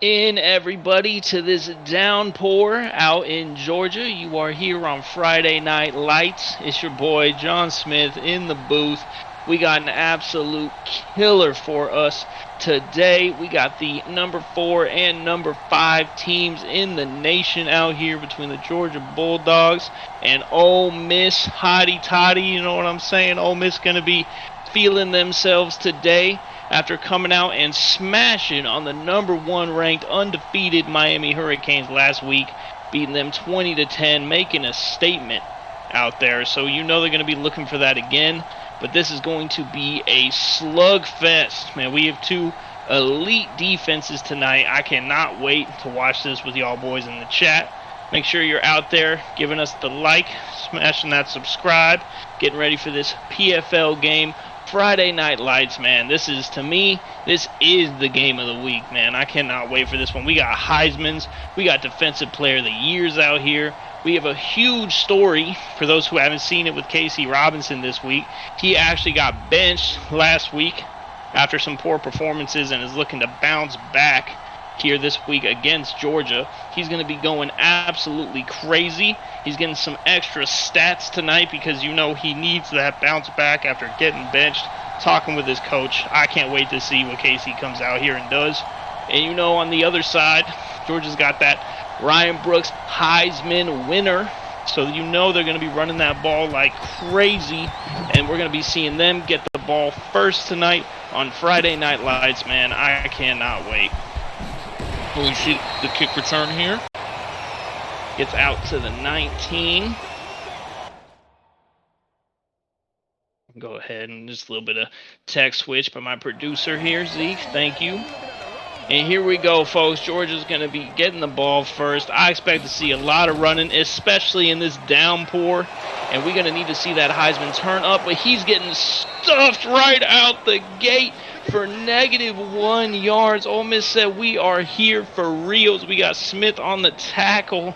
In everybody to this downpour out in Georgia. You are here on Friday Night Lights. It's your boy John Smith in the booth. We got an absolute killer for us today. We got the number 4 and number 5 teams in the nation out here between the Georgia Bulldogs and Ole Miss. Hotty toddy, you know what I'm saying? Ole Miss gonna be feeling themselves today after coming out and smashing on the number 1 ranked undefeated Miami Hurricanes last week, beating them 20-10, making a statement out there. So you know they're going to be looking for that again. But this is going to be a slugfest. Man, we have 2 elite defenses tonight. I cannot wait to watch this with y'all boys in the chat. Make sure you're out there giving us the like, smashing that subscribe, getting ready for this PFL game. Friday Night Lights, man. This is, to me, this is the game of the week, man. I cannot wait for this one. We got Heisman's. We got Defensive Player of the Years out here. We have a huge story for those who haven't seen it with Casey Robinson this week. He actually got benched last week after some poor performances and is looking to bounce back here this week against Georgia. He's going to be going absolutely crazy. He's getting some extra stats tonight because you know he needs that bounce back after getting benched. Talking with his coach. I can't wait to see what Casey comes out here and does. And you know on the other side, Georgia's got that Ryan Brooks Heisman winner. So you know they're going to be running that ball like crazy. And we're going to be seeing them get the ball first tonight on Friday Night Lights, man. I cannot wait. We see the kick return here. Gets out to the 19. Go ahead and just a little bit of text switch by my producer here, Zeke. Thank you. And here we go, folks. Georgia's going to be getting the ball first. I expect to see a lot of running, especially in this downpour. And we're going to need to see that Heisman turn up. But he's getting stuffed right out the gate for -1 yards. Ole Miss said we are here for reals. We got Smith on the tackle.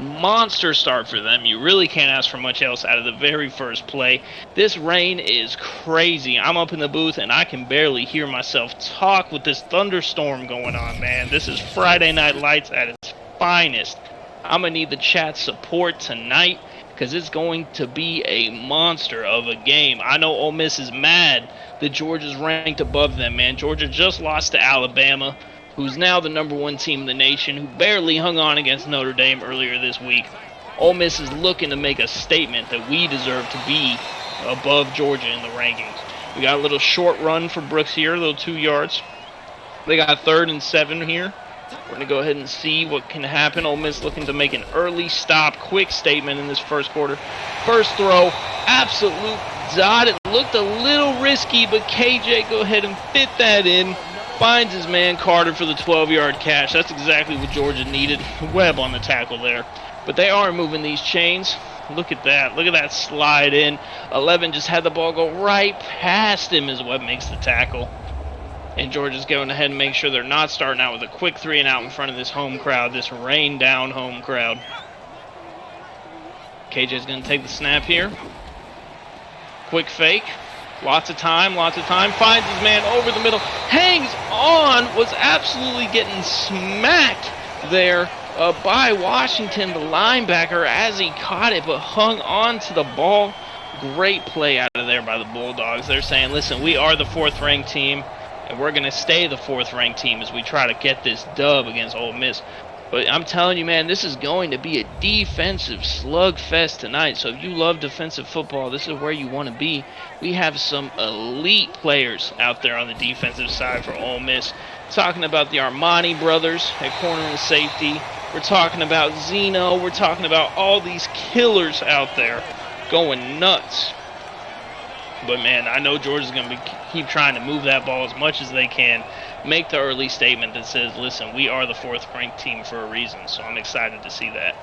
Monster start for them. You really can't ask for much else out of the very first play. This rain is crazy. I'm up in the booth and I can barely hear myself talk with this thunderstorm going on, man. This is Friday Night Lights at its finest. I'm going to need the chat support tonight because it's going to be a monster of a game. I know Ole Miss is mad that Georgia's ranked above them, man. Georgia just lost to Alabama, who's now the number 1 team in the nation, who barely hung on against Notre Dame earlier this week. Ole Miss is looking to make a statement that we deserve to be above Georgia in the rankings. We got a little short run for Brooks here, a little 2 yards. They got 3rd and 7 here. We're going to go ahead and see what can happen. Ole Miss looking to make an early stop, quick statement in this first quarter. First throw, absolute dot. It looked a little risky, but KJ go ahead and fit that in. Finds his man Carter for the 12-yard catch. That's exactly what Georgia needed. Webb on the tackle there. But they are moving these chains. Look at that. Look at that slide in. 11 just had the ball go right past him as Webb makes the tackle. And Georgia's going ahead and make sure they're not starting out with a quick 3 and out in front of this home crowd, this rain-down home crowd. KJ's going to take the snap here. Quick fake. Lots of time. Finds his man over the middle. Hangs on. Was absolutely getting smacked there by Washington, the linebacker, as he caught it, but hung on to the ball. Great play out of there by the Bulldogs. They're saying, listen, we are the 4th-ranked team, and we're going to stay the 4th-ranked team as we try to get this dub against Ole Miss. But I'm telling you, man, this is going to be a defensive slugfest tonight. So if you love defensive football, this is where you want to be. We have some elite players out there on the defensive side for Ole Miss. Talking about the Armani brothers at corner and safety. We're talking about Zeno. We're talking about all these killers out there going nuts. But, man, I know Georgia's going to keep trying to move that ball as much as they can. Make the early statement that says, listen, we are the 4th-ranked team for a reason. So I'm excited to see that.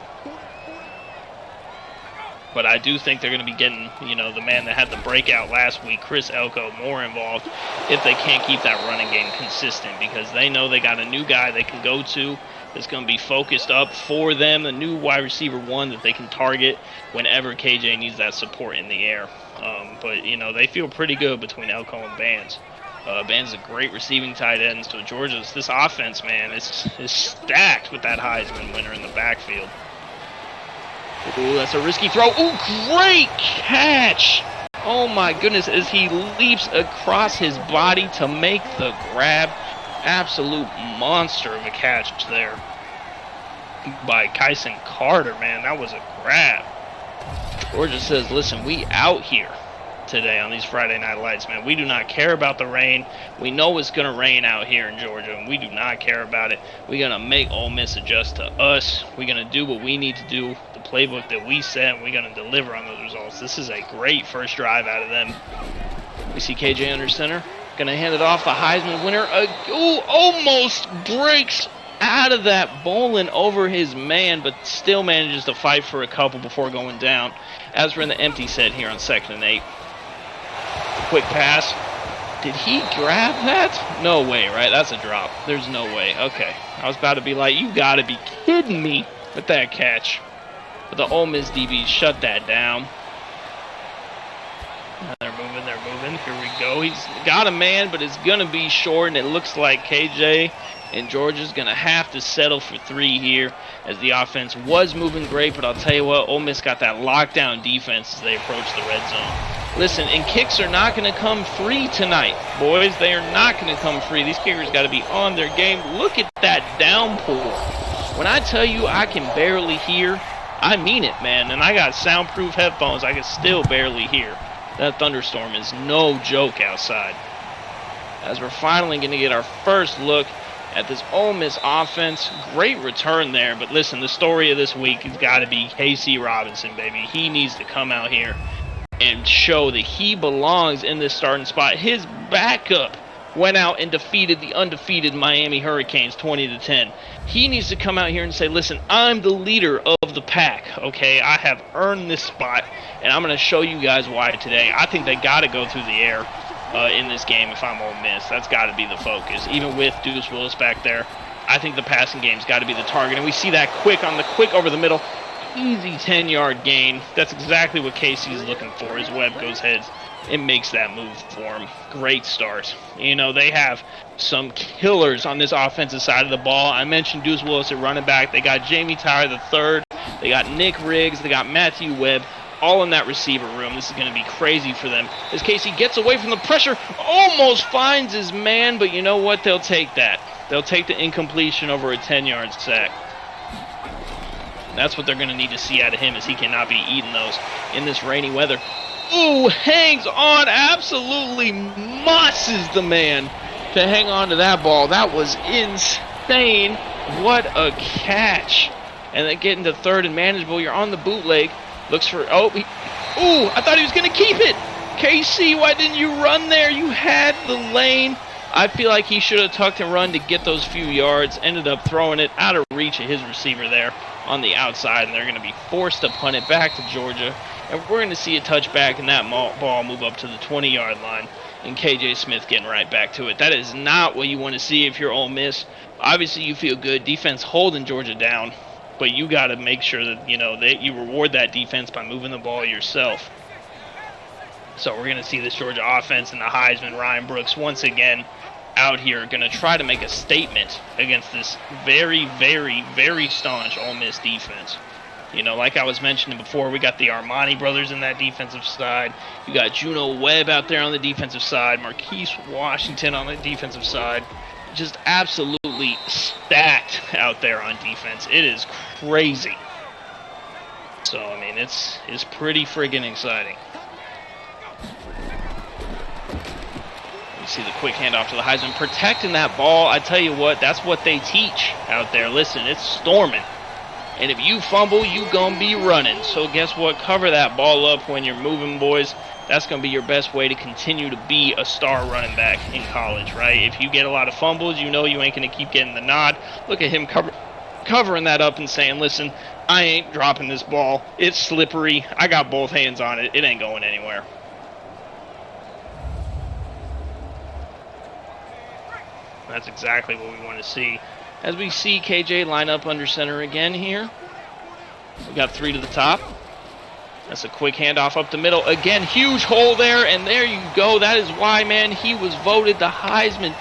But I do think they're going to be getting, you know, the man that had the breakout last week, Chris Elko, more involved if they can't keep that running game consistent, because they know they got a new guy they can go to that's going to be focused up for them, a new wide receiver 1 that they can target whenever KJ needs that support in the air. But, you know, they feel pretty good between Elko and Bands. Band's a great receiving tight end, so Georgia's, this offense, man, is stacked with that Heisman winner in the backfield. Ooh, that's a risky throw. Ooh, great catch! Oh my goodness, as he leaps across his body to make the grab. Absolute monster of a catch there by Kyson Carter, man. That was a grab. Georgia says, listen, we out here today on these Friday Night Lights, man. We do not care about the rain. We know it's going to rain out here in Georgia, and we do not care about it. We're going to make Ole Miss adjust to us. We're going to do what we need to do, the playbook that we set, and we're going to deliver on those results. This is a great first drive out of them. We see KJ under center. Going to hand it off, the Heisman winner. Ooh, almost breaks out of that, bowling over his man, but still manages to fight for a couple before going down. As we're in the empty set here on 2nd and 8. Quick pass. Did he grab that? No way, right? That's a drop. There's no way. Okay. I was about to be like, you gotta be kidding me with that catch. But the Ole Miss DB shut that down. They're moving. Here we go. He's got a man, but it's gonna be short, and it looks like KJ and Georgia's going to have to settle for 3 here, as the offense was moving great. But I'll tell you what, Ole Miss got that lockdown defense as they approach the red zone. Listen, and kicks are not going to come free tonight, boys. They are not going to come free. These kickers got to be on their game. Look at that downpour. When I tell you I can barely hear, I mean it, man. And I got soundproof headphones. I can still barely hear. That thunderstorm is no joke outside. As we're finally going to get our first look at this Ole Miss offense. Great return there, but listen, the story of this week has got to be K.C. Robinson, baby. He needs to come out here and show that he belongs in this starting spot. His backup went out and defeated the undefeated Miami Hurricanes 20-10. He needs to come out here and say, listen, I'm the leader of the pack, okay? I have earned this spot, and I'm going to show you guys why today. I think they got to go through the air in this game if I'm Ole Miss. That's got to be the focus. Even with Deuce Willis back there, I think the passing game's got to be the target. And we see that quick over the middle. Easy 10-yard gain. That's exactly what Casey's looking for. His Webb goes heads and makes that move for him. Great start. You know, they have some killers on this offensive side of the ball. I mentioned Deuce Willis at running back. They got Jamie Tyler III. They got Nick Riggs. They got Matthew Webb. All in that receiver room. This is going to be crazy for them. As Casey gets away from the pressure, almost finds his man, but you know what? They'll take that. They'll take the incompletion over a 10-yard sack. That's what they're going to need to see out of him, as he cannot be eating those in this rainy weather. Ooh, hangs on, absolutely mosses the man to hang on to that ball. That was insane. What a catch. And then getting to 3rd and manageable. You're on the bootleg. Looks for, I thought he was going to keep it. KC, why didn't you run there? You had the lane. I feel like he should have tucked and run to get those few yards. Ended up throwing it out of reach of his receiver there on the outside, and they're going to be forced to punt it back to Georgia. And we're going to see a touchback and that ball move up to the 20-yard line, and KJ Smith getting right back to it. That is not what you want to see if you're Ole Miss. Obviously, you feel good. Defense holding Georgia down. But you got to make sure that, you know, that you reward that defense by moving the ball yourself. So we're going to see this Georgia offense and the Heisman, Ryan Brooks, once again out here going to try to make a statement against this very, very, very staunch Ole Miss defense. You know, like I was mentioning before, we got the Armani brothers in that defensive side. You got Juno Webb out there on the defensive side. Marquise Washington on the defensive side. Just absolutely stacked out there on defense. It is crazy. So, I mean, it's pretty friggin' exciting. You see the quick handoff to the Heisman. Protecting that ball, I tell you what, that's what they teach out there. Listen, it's storming. And if you fumble, you gonna be running. So guess what? Cover that ball up when you're moving, boys. That's going to be your best way to continue to be a star running back in college, right? If you get a lot of fumbles, you know you ain't going to keep getting the nod. Look at him covering that up and saying, listen, I ain't dropping this ball. It's slippery. I got both hands on it. It ain't going anywhere. That's exactly what we want to see. As we see KJ line up under center again here. We got 3 to the top. That's a quick handoff up the middle. Again, huge hole there, and there you go. That is why, man, he was voted the Heisman.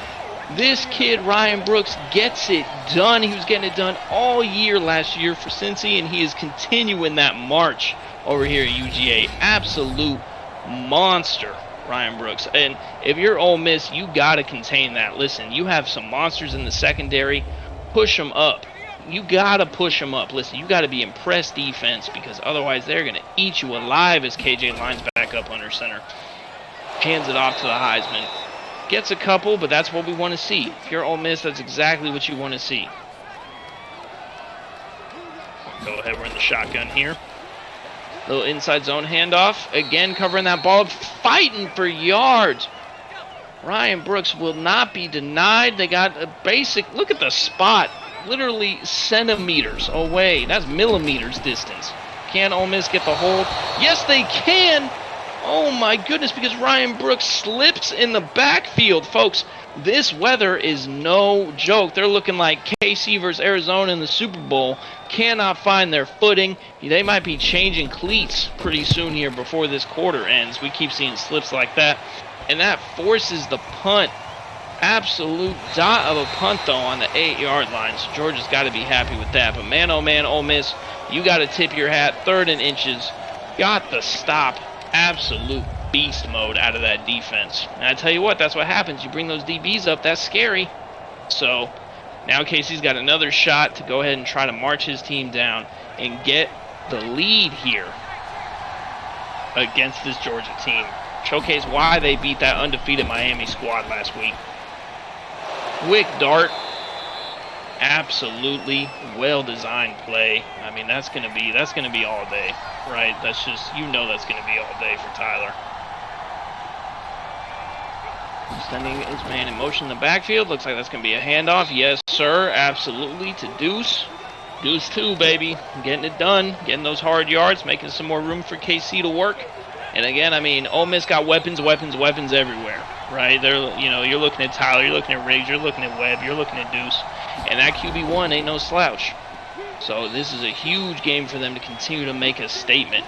This kid, Ryan Brooks, gets it done. He was getting it done all year last year for Cincy, and he is continuing that march over here at UGA. Absolute monster, Ryan Brooks. And if you're Ole Miss, you got to contain that. Listen, you have some monsters in the secondary. Push them up. You got to push them up. Listen, you got to be impressed defense, because otherwise they're going to eat you alive as KJ lines back up under center. Hands it off to the Heisman. Gets a couple, but that's what we want to see. If you're Ole Miss, that's exactly what you want to see. Go ahead, we're in the shotgun here. Little inside zone handoff. Again, covering that ball, fighting for yards. Ryan Brooks will not be denied. They got a basic, look at the spot. Literally centimeters away. That's millimeters distance. Can Ole Miss get the hold? Yes, they can. Oh my goodness, because Ryan Brooks slips in the backfield. Folks, this weather is no joke. They're looking like KC versus Arizona in the Super Bowl. Cannot find their footing. They might be changing cleats pretty soon here before this quarter ends. We keep seeing slips like that. And that forces the punt. Absolute dot of a punt, though, on the 8-yard line. So Georgia's got to be happy with that. But man, oh man, Ole Miss, you got to tip your hat. 3rd and inches. Got the stop. Absolute beast mode out of that defense. And I tell you what, that's what happens. You bring those DBs up, that's scary. So now Casey's got another shot to go ahead and try to march his team down and get the lead here against this Georgia team. Showcase why they beat that undefeated Miami squad last week. Quick dart. Absolutely well-designed play. I mean, that's gonna be all day, right? That's just, you know, that's gonna be all day for Tyler. Sending his man in motion in the backfield. Looks like that's gonna be a handoff. Yes, sir. Absolutely to Deuce. Deuce 2, baby. Getting it done. Getting those hard yards. Making some more room for KC to work. And again, I mean, Ole Miss got weapons everywhere, right? They're, you know, you're looking at Tyler, you're looking at Riggs, you're looking at Webb, you're looking at Deuce, and that QB1 ain't no slouch. So this is a huge game for them to continue to make a statement.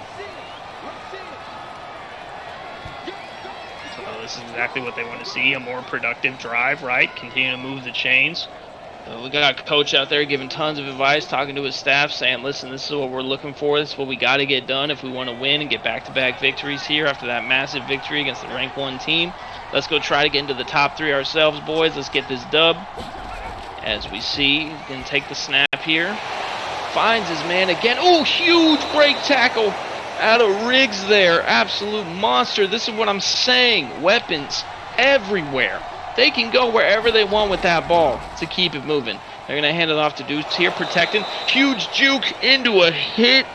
So this is exactly what they want to see, a more productive drive, right? Continue to move the chains. We got a coach out there giving tons of advice, talking to his staff, saying, listen, this is what we're looking for. This is what we got to get done if we want to win and get back-to-back victories here after that massive victory against the ranked 1 team. Let's go try to get into the top 3 ourselves, boys. Let's get this dub. As we see, he's going to take the snap here. Finds his man again. Oh, huge break tackle out of Riggs there. Absolute monster. This is what I'm saying. Weapons everywhere. They can go wherever they want with that ball to keep it moving. They're going to hand it off to Deuce here, protecting. Huge juke into a hit.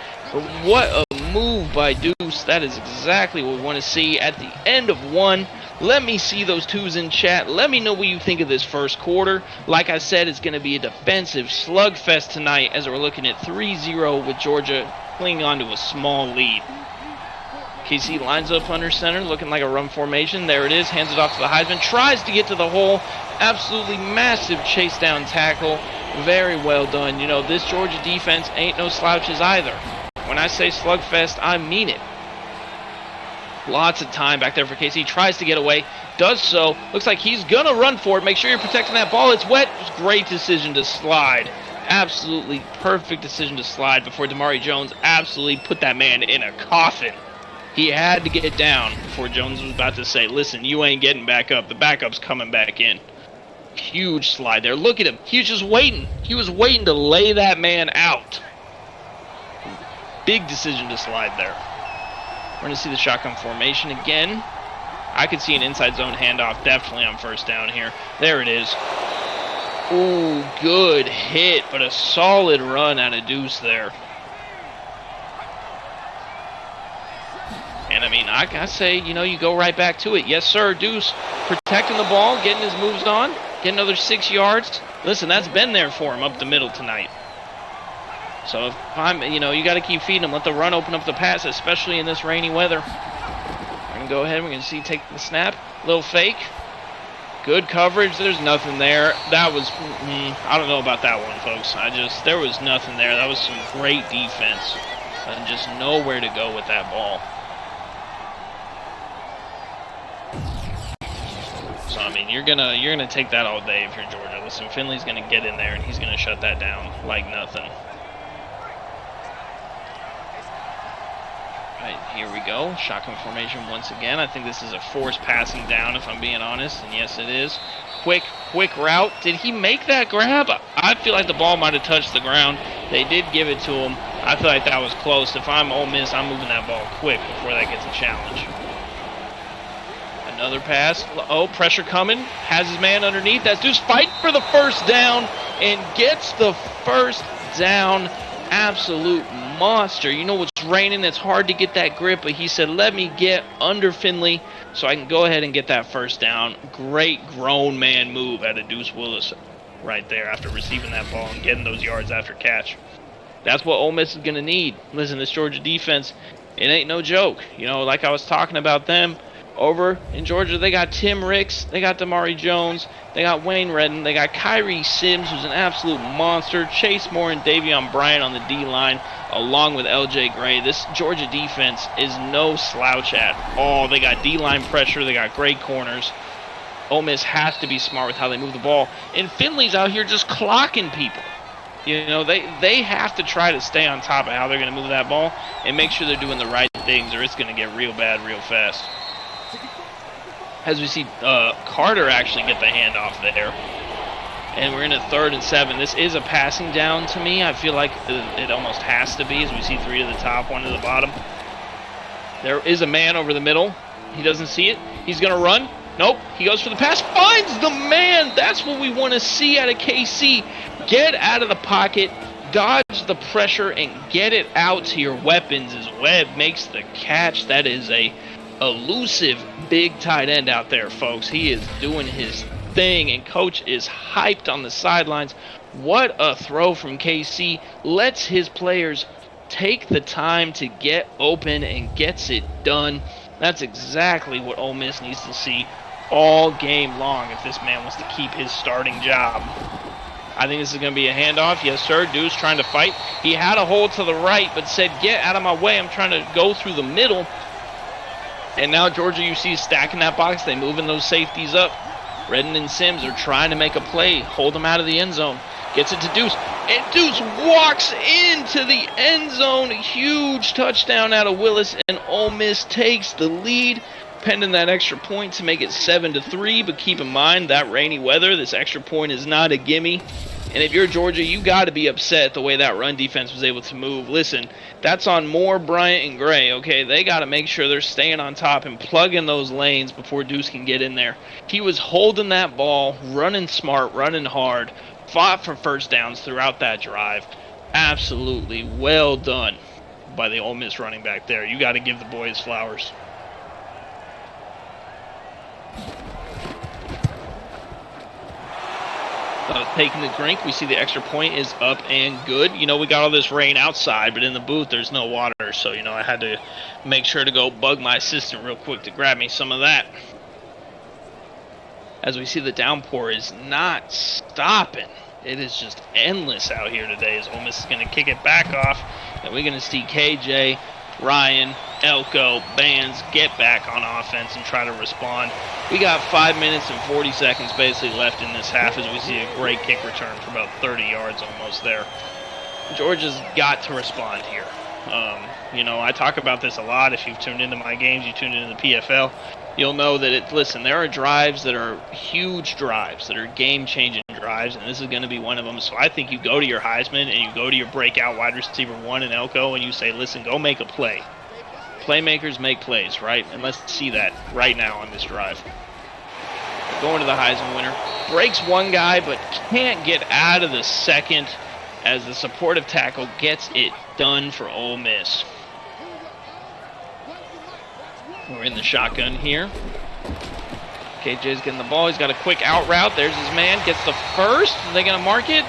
What a move by Deuce. That is exactly what we want to see at the end of 1. Let me see those 2s in chat. Let me know what you think of this first quarter. Like I said, it's going to be a defensive slugfest tonight as we're looking at 3-0 with Georgia clinging on to a small lead. KC lines up under center, looking like a run formation. There it is, hands it off to the Heisman. Tries to get to the hole. Absolutely massive chase down tackle. Very well done. You know, this Georgia defense ain't no slouches either. When I say slugfest, I mean it. Lots of time back there for KC. Tries to get away. Does so. Looks like he's going to run for it. Make sure you're protecting that ball. It's wet. Great decision to slide. Absolutely perfect decision to slide before Damari Jones absolutely put that man in a coffin. He had to get down before Jones was about to say, listen, you ain't getting back up. The backup's coming back in. Huge slide there. Look at him. He was just waiting. He was waiting to lay that man out. Big decision to slide there. We're going to see the shotgun formation again. I could see an inside zone handoff definitely on first down here. There it is. Ooh, good hit, but a solid run out of Deuce there. And I mean, I say, you know, you go right back to it. Yes, sir, Deuce protecting the ball, getting his moves on, getting another 6 yards. Listen, that's been there for him up the middle tonight. So if I'm, you know, you got to keep feeding him. Let the run open up the pass, especially in this rainy weather. We're going to go ahead. We're going to see take the snap. Little fake. Good coverage. There's nothing there. That was, I don't know about that one, folks. There was nothing there. That was some great defense and just nowhere to go with that ball. So I mean, you're gonna take that all day if you're Georgia. Listen, Finley's gonna get in there and he's gonna shut that down like nothing. Right, here we go. Shotgun formation once again. I think this is a forced passing down, if I'm being honest, and yes, it is. Quick route. Did he make that grab? I feel like the ball might have touched the ground. They did give it to him. I feel like that was close. If I'm Ole Miss, I'm moving that ball quick before that gets a challenge. Another pass. Oh, pressure coming. Has his man underneath. That dude's fighting for the first down and gets the first down. Absolute monster. You know what's raining? It's hard to get that grip, but he said, let me get under Finley so I can go ahead and get that first down. Great grown man move out of Deuce Willis right there after receiving that ball and getting those yards after catch. That's what Ole Miss is going to need. Listen, this Georgia defense, it ain't no joke. You know, like I was talking about them, over in Georgia, they got Tim Ricks, they got Damari Jones, they got Wayne Redden, they got Kyrie Sims, who's an absolute monster, Chase Moore and Davion Bryant on the D-line, along with LJ Gray. This Georgia defense is no slouch at all. They got D-line pressure, they got great corners. Ole Miss has to be smart with how they move the ball. And Finley's out here just clocking people. You know, they have to try to stay on top of how they're going to move that ball and make sure they're doing the right things, or it's going to get real bad real fast. As we see Carter actually get the handoff there. And we're in a 3rd and 7. This is a passing down to me. I feel like it almost has to be, as we see 3 to the top, 1 to the bottom. There is a man over the middle. He doesn't see it. He's going to run. Nope. He goes for the pass. Finds the man. That's what we want to see out of KC. Get out of the pocket. Dodge the pressure and get it out to your weapons as Webb makes the catch. That is a elusive big tight end out there, folks. He is doing his thing, and coach is hyped on the sidelines. What a throw from KC. Lets his players take the time to get open and gets it done. That's exactly what Ole Miss needs to see all game long if this man wants to keep his starting job. I think this is going to be a handoff. Yes, sir. Deuce trying to fight. He had a hole to the right, but said, get out of my way. I'm trying to go through the middle. And now Georgia, you see, stacking that box. They moving those safeties up. Redden and Sims are trying to make a play. Hold them out of the end zone. Gets it to Deuce. And Deuce walks into the end zone. Huge touchdown out of Willis. And Ole Miss takes the lead, pending that extra point to make it 7-3. But keep in mind, that rainy weather, this extra point is not a gimme. And if you're Georgia, you got to be upset the way that run defense was able to move. Listen, that's on Moore, Bryant, and Gray, okay? They got to make sure they're staying on top and plugging those lanes before Deuce can get in there. He was holding that ball, running smart, running hard, fought for first downs throughout that drive. Absolutely well done by the Ole Miss running back there. You got to give the boy his flowers. Taking the drink, we see the extra point is up and good. You know, we got all this rain outside, but in the booth there's no water, so you know I had to make sure to go bug my assistant real quick to grab me some of that. As we see, the downpour is not stopping. It is just endless out here today. As Ole Miss is going to kick it back off, and we're going to see KJ, Ryan, Elko, Bands get back on offense and try to respond. We got 5 minutes and 40 seconds basically left in this half, as we see a great kick return for about 30 yards almost there. Georgia's got to respond here. You know, I talk about this a lot. If you've tuned into my games, you tuned into the PFL, you'll know that listen, there are drives that are huge drives, that are game-changing drives, and this is going to be one of them. So I think you go to your Heisman and you go to your breakout wide receiver 1 in Elko and you say, listen, go make a play. Playmakers make plays, right? And let's see that right now on this drive. Going to the Heisman winner. Breaks one guy, but can't get out of the second as the supportive tackle gets it done for Ole Miss. We're in the shotgun here. KJ's getting the ball. He's got a quick out route. There's his man. Gets the first. Are they going to mark it?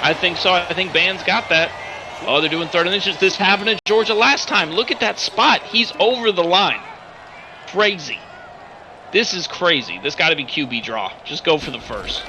I think so. I think Band's got that. Oh, they're doing 3rd and inches. This happened in Georgia last time. Look at that spot. He's over the line. Crazy. This is crazy. This got to be QB draw. Just go for the first.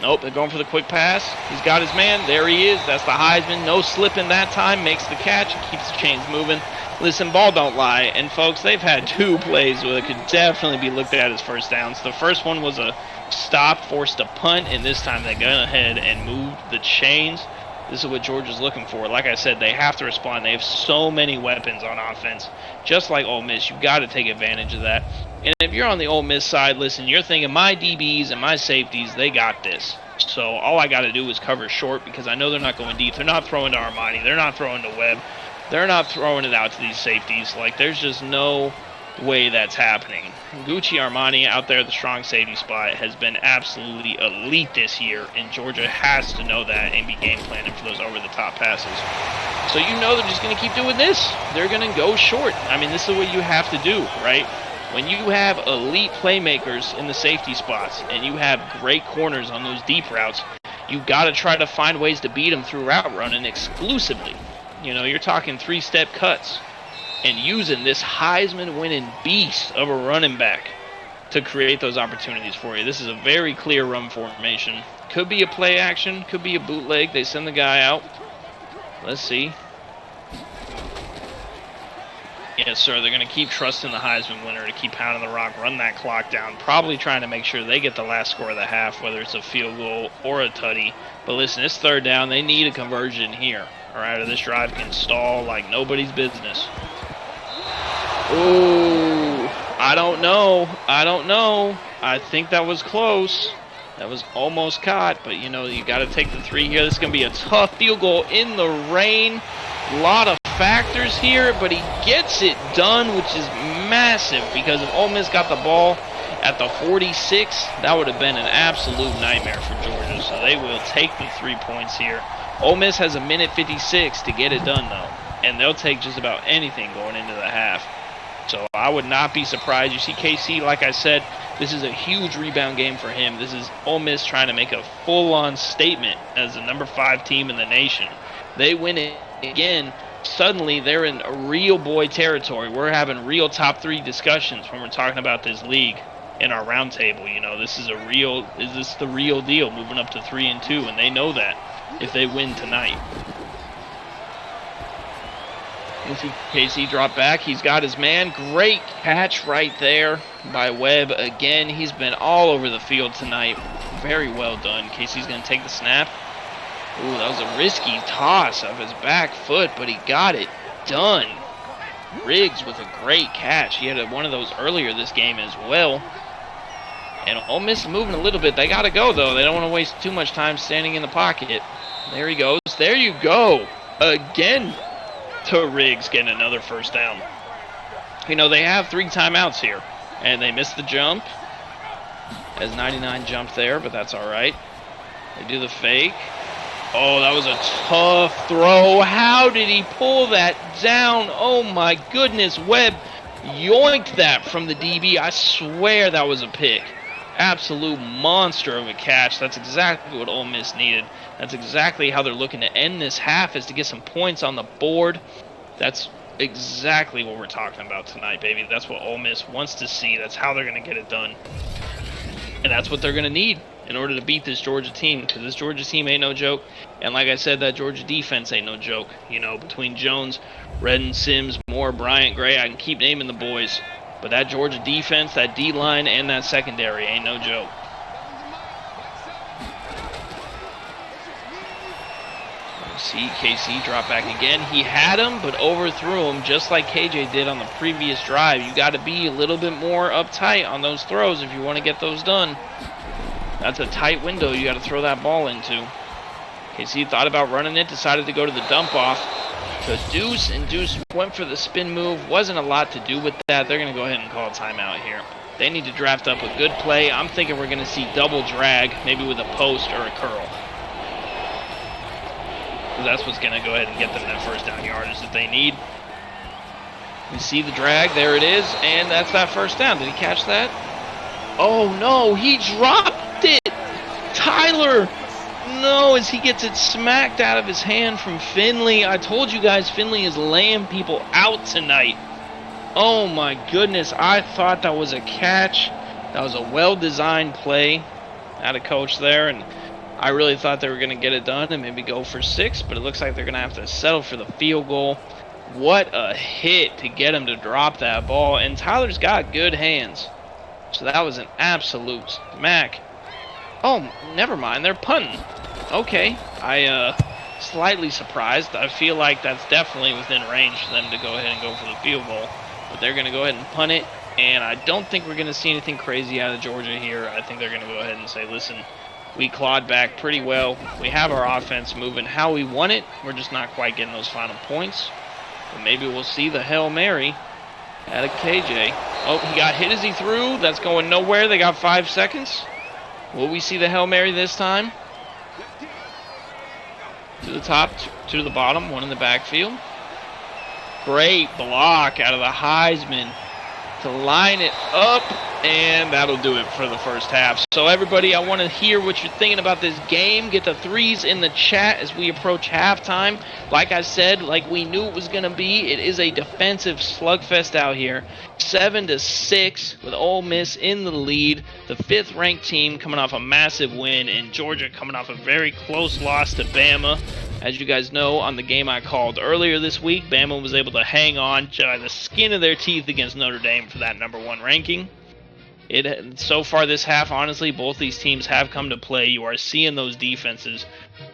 Nope, they're going for the quick pass. He's got his man. There he is. That's the Heisman. No slipping that time. Makes the catch. Keeps the chains moving. Listen, ball don't lie. And, folks, they've had 2 plays where it could definitely be looked at as first downs. The first one was a stop, forced a punt, and this time they got ahead and moved the chains. This is what Georgia's looking for. Like I said, they have to respond. They have so many weapons on offense. Just like Ole Miss, you've got to take advantage of that. And if you're on the Ole Miss side, listen, you're thinking my DBs and my safeties, they got this. So all I got to do is cover short because I know they're not going deep. They're not throwing to Armani. They're not throwing to Webb. They're not throwing it out to these safeties. Like, there's just no way that's happening. Gucci Armani out there at the strong safety spot has been absolutely elite this year, and Georgia has to know that and be game planning for those over-the-top passes. So you know they're just going to keep doing this. They're going to go short. I mean, this is what you have to do, right? When you have elite playmakers in the safety spots and you have great corners on those deep routes, you've got to try to find ways to beat them through route running exclusively. You know, you're talking 3-step cuts and using this Heisman-winning beast of a running back to create those opportunities for you. This is a very clear run formation. Could be a play action, could be a bootleg. They send the guy out. Let's see. Yes, sir. They're going to keep trusting the Heisman winner to keep pounding the rock, run that clock down, probably trying to make sure they get the last score of the half, whether it's a field goal or a tutty. But listen, it's third down. They need a conversion here, all right, or this drive can stall like nobody's business. Ooh, I don't know. I think that was close. That was almost caught, but, you know, you got to take the 3 here. This is going to be a tough field goal in the rain. A lot of factors here, but he gets it done, which is massive because if Ole Miss got the ball at the 46, that would have been an absolute nightmare for Georgia. So they will take the 3 points here. Ole Miss has a minute 56 to get it done, though, and they'll take just about anything going into the half. So I would not be surprised. You see KC, like I said, this is a huge rebound game for him. This is Ole Miss trying to make a full-on statement as the number 5 team in the nation. They win it again. Suddenly, they're in real boy territory. We're having real top 3 discussions when we're talking about this league in our roundtable. You know, this is this the real deal, moving up to 3-2, and they know that if they win tonight. You see KC drop back. He's got his man. Great catch right there by Webb. Again, he's been all over the field tonight. Very well done. KC's going to take the snap. Ooh, that was a risky toss of his back foot, but he got it done. Riggs with a great catch. He had one of those earlier this game as well. And Ole Miss moving a little bit. They got to go, though. They don't want to waste too much time standing in the pocket. There he goes. There you go. Again to Riggs getting another first down. You know, they have 3 timeouts here. And they missed the jump. As 99 jumped there, but that's all right. They do the fake. Oh, that was a tough throw. How did he pull that down? Oh, my goodness. Webb yoinked that from the DB. I swear that was a pick. Absolute monster of a catch. That's exactly what Ole Miss needed. That's exactly how they're looking to end this half, is to get some points on the board. That's exactly what we're talking about tonight, baby. That's what Ole Miss wants to see. That's how they're going to get it done. And that's what they're going to need in order to beat this Georgia team, because this Georgia team ain't no joke. And like I said, that Georgia defense ain't no joke. You know, between Jones, Redden, Sims, Moore, Bryant, Gray, I can keep naming the boys. But that Georgia defense, that D-line, and that secondary ain't no joke. See KC drop back again. He had him, but overthrew him just like KJ did on the previous drive. You got to be a little bit more uptight on those throws if you want to get those done. That's a tight window you got to throw that ball into. KC thought about running it, decided to go to the dump off to Deuce, and Deuce went for the spin move. Wasn't a lot to do with that. They're going to go ahead and call a timeout here. They need to draft up a good play. I'm thinking we're going to see double drag, maybe with a post or a curl. That's what's going to go ahead and get them that first down yardage that they need. You see the drag. There it is. And that's that first down. Did he catch that? Oh, no. He dropped it. Tyler. No, as he gets it smacked out of his hand from Finley. I told you guys Finley is laying people out tonight. Oh, my goodness. I thought that was a catch. That was a well-designed play. Had a coach there, and I really thought they were going to get it done and maybe go for 6, but it looks like they're going to have to settle for the field goal. What a hit to get him to drop that ball, and Tyler's got good hands. So that was an absolute smack. Oh, never mind, they're punting. Okay, slightly surprised. I feel like that's definitely within range for them to go ahead and go for the field goal. But they're going to go ahead and punt it, and I don't think we're going to see anything crazy out of Georgia here. I think they're going to go ahead and say, listen, we clawed back pretty well. We have our offense moving how we want it. We're just not quite getting those final points. But maybe we'll see the Hail Mary out of KJ. Oh, he got hit as he threw. That's going nowhere. They got 5 seconds. Will we see the Hail Mary this time? To the top, to the bottom, one in the backfield. Great block out of the Heisman to line it up, and that'll do it for the first half. So everybody, I want to hear what you're thinking about this game. Get the threes in the chat as we approach halftime. Like I said, like we knew it was going to be, it is a defensive slugfest out here. 7-6 with Ole Miss in the lead. The 5th ranked team coming off a massive win, and Georgia coming off a very close loss to Bama. As you guys know, on the game I called earlier this week, Bama was able to hang on by the skin of their teeth against Notre Dame for that #1 ranking. So far this half, honestly, both these teams have come to play. You are seeing those defenses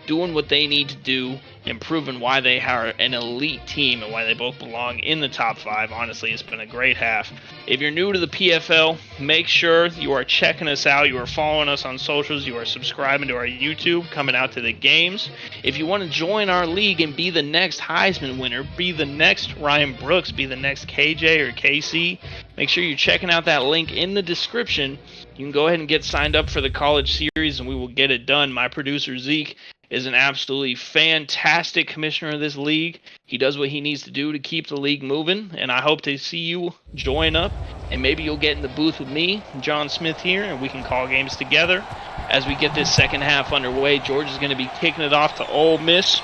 doing what they need to do and proving why they are an elite team and why they both belong in the top 5. Honestly, it's been a great half. If you're new to the PFL, make sure you are checking us out. You are following us on socials. You are subscribing to our YouTube, coming out to the games. If you want to join our league and be the next Heisman winner, be the next Ryan Brooks, be the next KJ or KC, make sure you're checking out that link in the description. You can go ahead and get signed up for the college series, and we will get it done. My producer, Zeke, is an absolutely fantastic commissioner of this league. He does what he needs to do to keep the league moving, and I hope to see you join up, and maybe you'll get in the booth with me, John Smith here, and we can call games together as we get this second half underway. Georgia's going to be kicking it off to Ole Miss,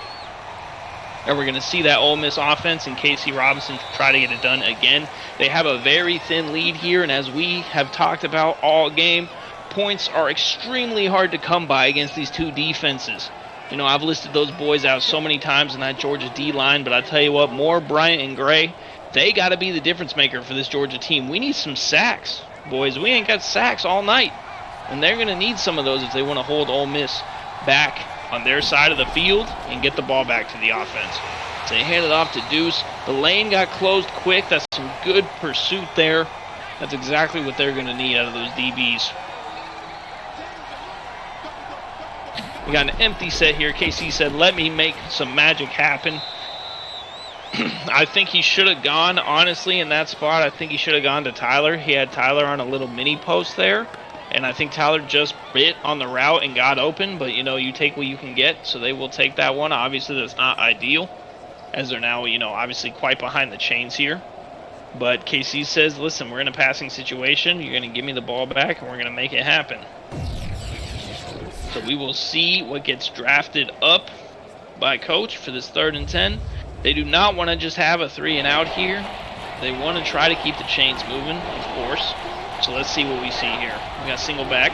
and we're going to see that Ole Miss offense and Casey Robinson try to get it done again. They have a very thin lead here, and as we have talked about all game, points are extremely hard to come by against these two defenses. You know, I've listed those boys out so many times in that Georgia D-line, but I tell you what, Moore, Bryant, and Gray, they got to be the difference maker for this Georgia team. We need some sacks, boys. We ain't got sacks all night, and they're going to need some of those if they want to hold Ole Miss back on their side of the field and get the ball back to the offense. So they hand it off to Deuce. The lane got closed quick. That's some good pursuit there. That's exactly what they're going to need out of those DBs. We got an empty set here. KC said, let me make some magic happen. I think he should have gone, honestly, in that spot. I think he should have gone to Tyler. He had Tyler on a little mini post there. And I think Tyler just bit on the route and got open. But, you know, you take what you can get. So they will take that one. Obviously, that's not ideal, as they're now, you know, obviously quite behind the chains here. But KC says, listen, we're in a passing situation. You're going to give me the ball back, and we're going to make it happen. So we will see what gets drafted up by Coach for this 3rd and 10. They do not want to just have a 3 and out here. They want to try to keep the chains moving, of course. So let's see what we see here. We got single back.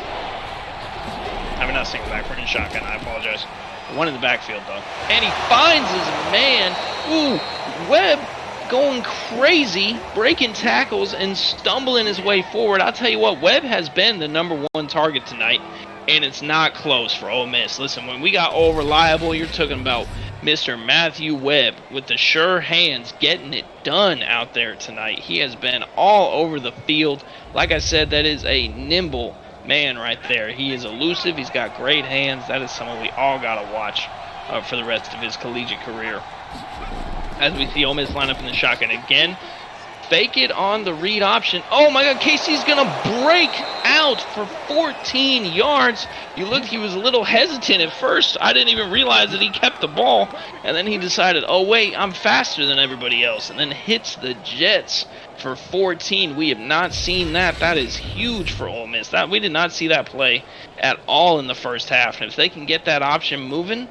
I mean, not single back. We're in shotgun. I apologize. One in the backfield, though. And he finds his man. Ooh, Webb going crazy, breaking tackles and stumbling his way forward. I'll tell you what, Webb has been the #1 target tonight. And it's not close for Ole Miss. Listen, when we got all reliable, you're talking about Mr. Matthew Webb with the sure hands getting it done out there tonight. He has been all over the field. Like I said, that is a nimble man right there. He is elusive. He's got great hands. That is someone we all got to watch for the rest of his collegiate career. As we see Ole Miss line up in the shotgun again. Fake it on the read option. Oh my God, Casey's going to break out for 14 yards. You looked, he was a little hesitant at first. I didn't even realize that he kept the ball. And then he decided, oh wait, I'm faster than everybody else. And then hits the Jets for 14. We have not seen that. That is huge for Ole Miss. We did not see that play at all in the first half. And if they can get that option moving,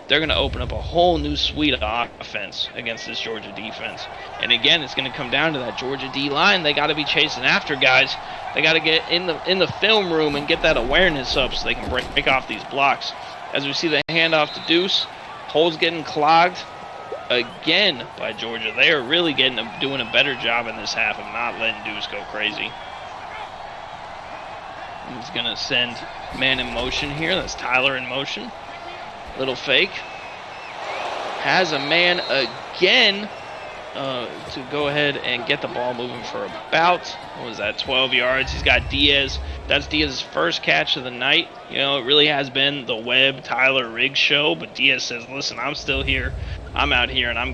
they're going to open up a whole new suite of offense against this Georgia defense. And again, it's going to come down to that Georgia D-line. They got to be chasing after guys. They got to get in the film room and get that awareness up so they can break off these blocks. as we see the handoff to Deuce. Holes getting clogged again by Georgia. They are really doing a better job in this half of not letting Deuce go crazy. He's going to send man in motion here. That's Tyler in motion. Little fake. Has a man again to go ahead and get the ball moving for about, 12 yards. He's got Diaz. That's Diaz's first catch of the night. You know, it really has been the Webb, Tyler, Riggs show, but Diaz says, listen, I'm still here. I'm out here, and I'm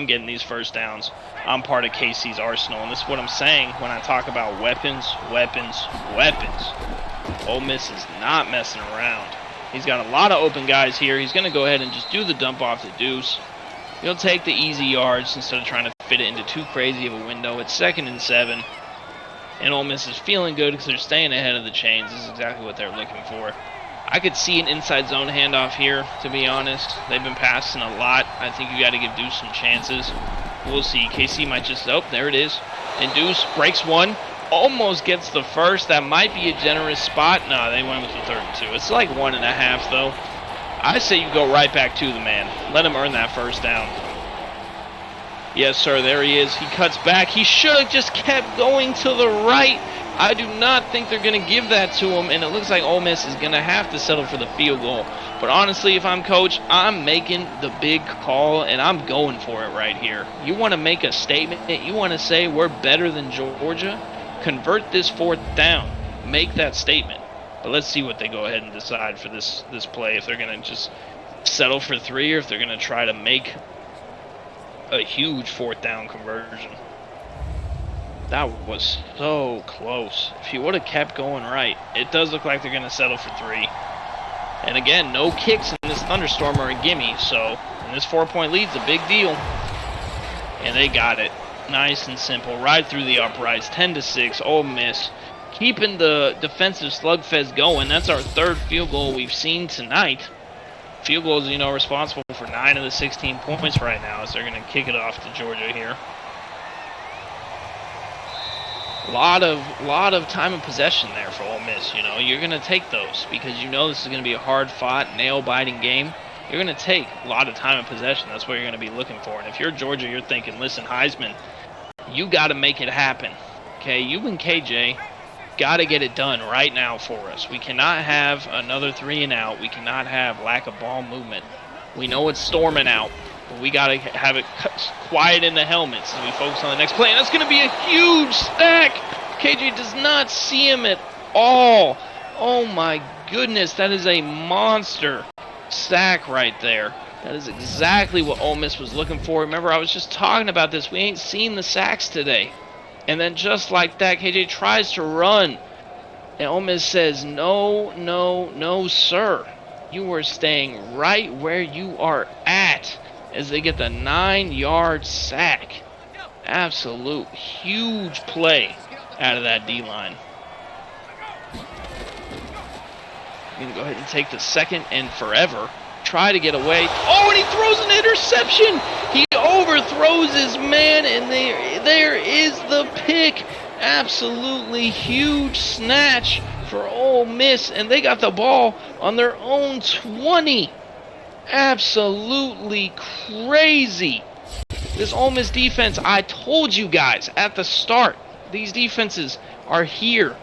getting these first downs. I'm part of KC's arsenal, and this is what I'm saying when I talk about weapons, weapons, weapons. Ole Miss is not messing around. He's got a lot of open guys here. He's going to go ahead and just do the dump off to Deuce. He'll take the easy yards instead of trying to fit it into too crazy of a window. It's 2nd and 7. And Ole Miss is feeling good because they're staying ahead of the chains. This is exactly what they're looking for. I could see an inside zone handoff here, to be honest. They've been passing a lot. I think you got to give Deuce some chances. We'll see. KC might just, oh, there it is. And Deuce breaks one. Almost gets the first. That might be a generous spot. No, they went with the 3rd and 2. It's like 1.5, though. I say you go right back to the man. Let him earn that first down. Yes, sir, there he is. He cuts back. He should have just kept going to the right. I do not think they're going to give that to him, and it looks like Ole Miss is going to have to settle for the field goal. But honestly, if I'm coach, I'm making the big call, and I'm going for it right here. You want to make a statement? You want to say we're better than Georgia? Convert this 4th down. Make that statement. But let's see what they go ahead and decide for this play. If they're going to just settle for 3 or if they're going to try to make a huge 4th down conversion. That was so close. If he would have kept going right, it does look like they're going to settle for 3. And again, no kicks in this thunderstorm are a gimme. So, and this 4-point lead's a big deal. And they got it. Nice and simple. Right through the uprights. 10-6. Ole Miss keeping the defensive slugfest going. That's our 3rd field goal we've seen tonight. Field goals, responsible for 9 of the 16 points right now as they're going to kick it off to Georgia here. A lot of time of possession there for Ole Miss. You're going to take those because this is going to be a hard-fought, nail-biting game. You're going to take a lot of time of possession. That's what you're going to be looking for. And if you're Georgia, you're thinking, listen, Heisman, you got to make it happen. Okay, you and KJ got to get it done right now for us. We cannot have another 3 and out. We cannot have lack of ball movement. We know it's storming out, but we got to have it quiet in the helmets as we focus on the next play. And that's going to be a huge stack. KJ does not see him at all. Oh my goodness, that is a monster sack right there. That is exactly what Ole Miss was looking for. Remember, I was just talking about this. We ain't seen the sacks today. And then just like that, KJ tries to run. And Ole Miss says, no, no, no, sir. You are staying right where you are at as they get the 9-yard sack. Absolute huge play out of that D-line. Going to go ahead and take the 2nd and forever. Try to get away. Oh, and he throws an interception. He overthrows his man, and there is the pick. Absolutely huge snatch for Ole Miss, and they got the ball on their own 20. Absolutely crazy. This Ole Miss defense, I told you guys at the start, these defenses are here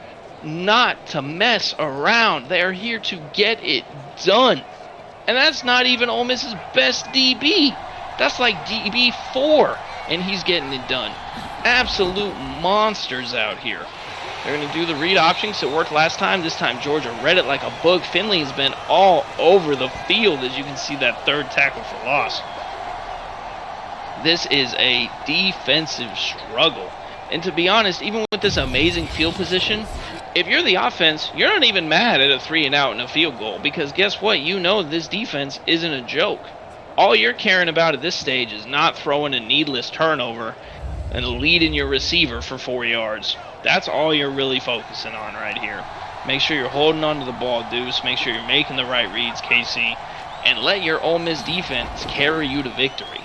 not to mess around. They are here to get it done. And that's not even Ole Miss's best DB. That's like DB 4, and he's getting it done. Absolute monsters out here. They're going to do the read option because it worked last time. This time Georgia read it like a book. Finley has been all over the field, as you can see that 3rd tackle for loss. This is a defensive struggle. And to be honest, even with this amazing field position, if you're the offense, you're not even mad at a 3 and out and a field goal because guess what? This defense isn't a joke. All you're caring about at this stage is not throwing a needless turnover and leading your receiver for 4 yards. That's all you're really focusing on right here. Make sure you're holding on to the ball, Deuce. Make sure you're making the right reads, KC. And let your Ole Miss defense carry you to victory.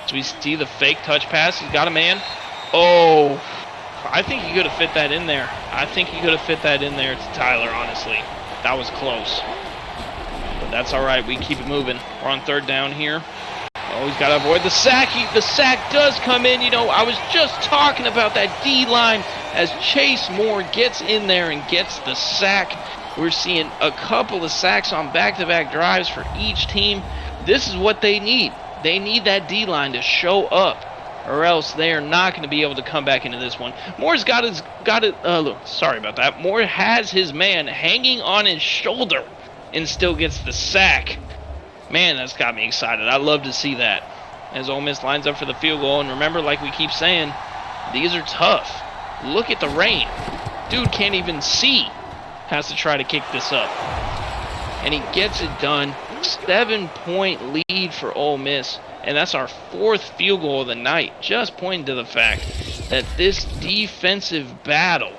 So we see the fake touch pass. He's got a man. Oh, I think he could have fit that in there. I think he could have fit that in there to Tyler, honestly. That was close. but that's all right. We keep it moving. We're on third down here. Oh, he's got to avoid the sack. The sack does come in. You know, I was just talking about that D-line as Chase Moore gets in there and gets the sack. We're seeing a couple of sacks on back-to-back drives for each team. This is what they need. They need that D-line to show up, or else they are not going to be able to come back into this one. Moore's sorry about that. Moore has his man hanging on his shoulder and still gets the sack. Man, that's got me excited. I love to see that. As Ole Miss lines up for the field goal, and remember, like we keep saying, these are tough. Look at the rain. Dude can't even see. Has to try to kick this up. And he gets it done. 7-point lead for Ole Miss. And that's our 4th field goal of the night. Just pointing to the fact that this defensive battle